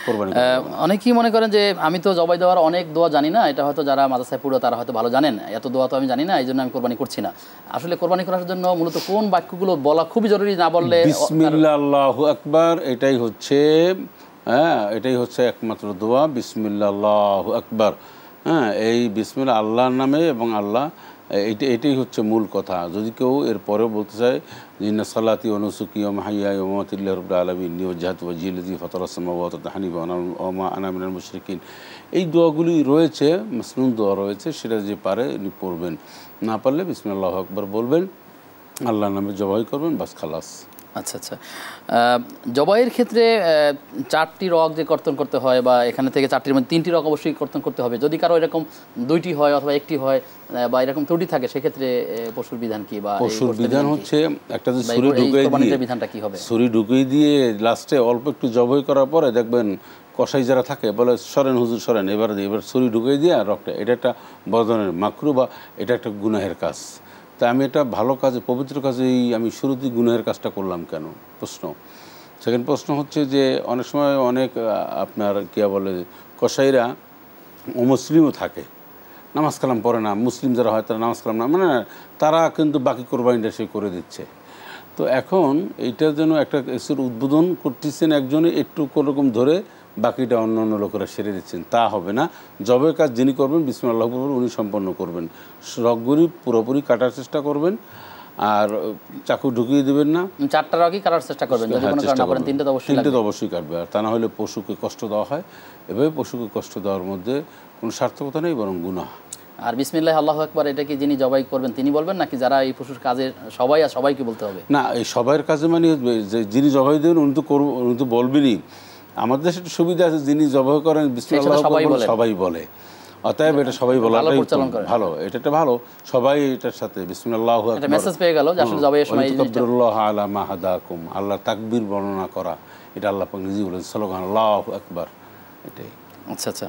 কোরবানি। অনেকেই মনে করেন যে আমি তো জবাই দেওয়ার অনেক দোয়া জানি না, এটা হয়তো যারা মাদ্রাসায় পড়ো তারা হয়তো ভালো জানেন, এত দোয়া তো আমি জানি না, এই জন্য আমি কোরবানি করছি না। আসলে কোরবানি করার জন্য মূলত কোন বাক্যগুলো বলা খুবই জরুরি, না বললে? বিসমিল্লাহ আল্লাহু আকবার, এটাই হচ্ছে এটাই হচ্ছে একমাত্র দোয়া, বিসমিল্লাহ আল্লাহু আকবার। এই বিসমিল্লাহ আল্লাহর নামে, এবং আল্লাহ এটাই হচ্ছে মূল কথা। যদি কেউ এরপরেও বলতে চায় ইন্না সালাতি ওয়া নুসুকি ওয়া মাহইয়ায়া ওয়া মামাতি লিল্লাহি রাব্বিল আলামিন ওয়াজহাতু ওয়াজহি লিল্লাযী ফাতারাস সামাওয়াতি ওয়াল আরদা হানিফান ওয়া মা আনা মিনাল মুশরিকিন, এই দোয়াগুলি রয়েছে, মাসনুন দোয়া রয়েছে, সেটা যে পারে উনি পড়বেন। না পারলে বিসমিল্লাহ আল্লাহু আকবার বলবেন, আল্লাহর নামে জবাই করবেন, বাস খালাস। আচ্ছা আচ্ছা, জবাইয়ের ক্ষেত্রে 4টি রগ যে কর্তন করতে হয়, বা এখানে থেকে 4টির মধ্যে 3টি রগ অবশ্যই কর্তন করতে হবে। যদি কারো এরকম 2টি হয় অথবা 1টি হয় বা এরকম ত্রুটি থাকে, সেক্ষেত্রে পশুর বিধান কি? বা পশুর বিধান হচ্ছে একটা যে ছুরি ঢুকিয়ে দিয়ে, বিধানটা কি হবে? ছুরি ঢুকিয়ে দিয়ে লাস্টে অল্প একটু জবাই করার পরে দেখবেন কসাই যারা থাকে বলে সরেন হুজুর সরেন, এবার ছুরি ঢুকিয়ে দিয়ে রক্তটা, এটা একটা বড় ধরনের মাকরু বা এটা একটা গুনাহের কাজ। তা আমি এটা ভালো কাজে, পবিত্র কাজেই আমি শুরুতেই গুনাহের কাজটা করলাম কেন? প্রশ্ন। সেকেন্ড প্রশ্ন হচ্ছে যে অনেক সময় অনেক আপনার কী বলে কসাইরা অমুসলিমও থাকে, নামাজ কালাম পড়ে না, মুসলিম যারা হয় তারা নামাজ কালাম না, মানে তারা কিন্তু বাকি কোরবানিটা সে করে দিচ্ছে। তো এখন এইটা যেন একটা কিছুর উদ্বোধন করতেছেন একজনে, একটু কোনোরকম ধরে বাকিটা অন্য অন্য লোকেরা সেরে দিচ্ছেন, তা হবে না। জবের কাজ যিনি করবেন বিসমিল্লাহ বলে উনি সম্পন্ন করবেন। রগগুলি পুরোপুরি কাটার চেষ্টা করবেন, আর চাকু ঢুকিয়ে দেবেন না। 4টা রগই কাটার চেষ্টা করবেন, যদি কোনো কারণে না পারেন 3টা তো অবশ্যই লাগবে। 3টে তো অবশ্যই কাটবে, আর তা না হলে পশুকে কষ্ট দেওয়া হয়। এভাবে পশুকে কষ্ট দেওয়ার মধ্যে কোনো সার্থকতা নেই, বরং গুনাহ। আর বিসমিল্লাহ আল্লাহু আকবার এটা কি যিনি জবাই করবেন তিনি বলবেন, নাকি যারা এই পশুর কাজে সবাই আর সবাইকে বলতে হবে? না, এই সবাইয়ের কাজে মানে যে যিনি জবাই দেবেন উনি তো উনি তো বলবেনই। আমাদের দেশে একটা সুবিধা আছে, যিনি জবাই করেন বিসমিল্লাহ সবাই বলে, অতএব এটা সবাই বলাটাই ভালো। এটা ভালো, সবাই এটার সাথে বিসমিল্লাহু আকবার, এটা মেসেজ পেয়ে গেল যে আসলে জবাইয়ের সময় তাকবীরুল্লাহ আলা মা হাদাকুম, আল্লাহ তাকবীর বর্ণনা করা, এটা আল্লাহ পাক নিজেই বলেন, স্লোগান আল্লাহু আকবার, এটাই। আচ্ছা আচ্ছা।